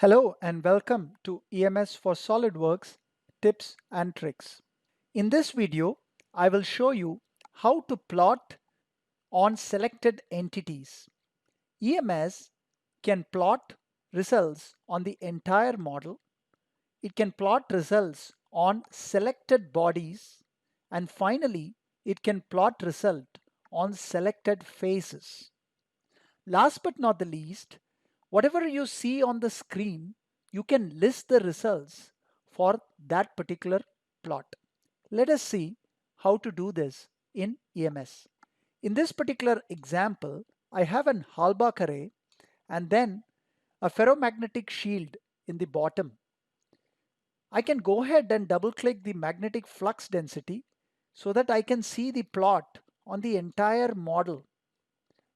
Hello and welcome to EMS for SOLIDWORKS tips and tricks. In this video, I will show you how to plot on selected entities. EMS can plot results on the entire model. It can plot results on selected bodies, and finally, it can plot result on selected faces. Last but not the least, whatever you see on the screen, you can list the results for that particular plot. Let us see how to do this in EMS. In this particular example, I have an Hallbach array and then a ferromagnetic shield in the bottom. I can go ahead and double click the magnetic flux density so that I can see the plot on the entire model,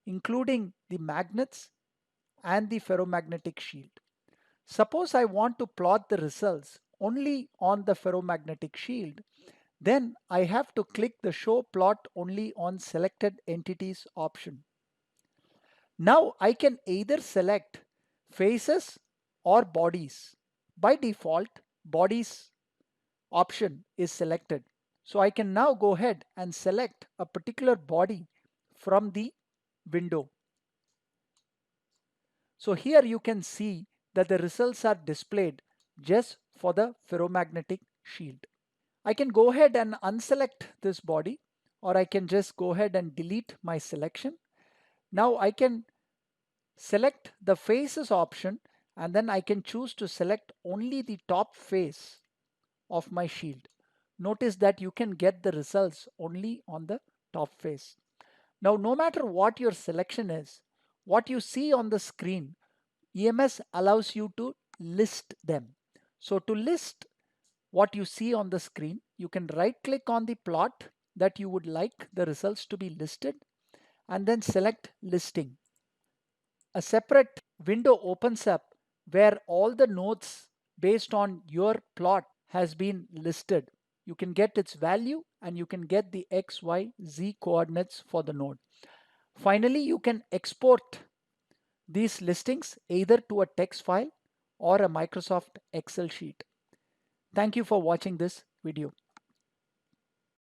including the magnets and the ferromagnetic shield. Suppose I want to plot the results only on the ferromagnetic shield, then I have to click the show plot only on selected entities option. Now I can either select faces or bodies. By default, bodies option is selected. So I can now go ahead and select a particular body from the window. So here you can see that the results are displayed just for the ferromagnetic shield. I can go ahead and unselect this body, or I can just go ahead and delete my selection. Now I can select the faces option and then I can choose to select only the top face of my shield. Notice that you can get the results only on the top face. Now, no matter what your selection is, what you see on the screen, EMS allows you to list them. So to list what you see on the screen, you can right click on the plot that you would like the results to be listed and then select listing. A separate window opens up where all the nodes based on your plot has been listed. You can get its value and you can get the X, Y, Z coordinates for the node. Finally, you can export these listings either to a text file or a Microsoft Excel sheet. Thank you for watching this video.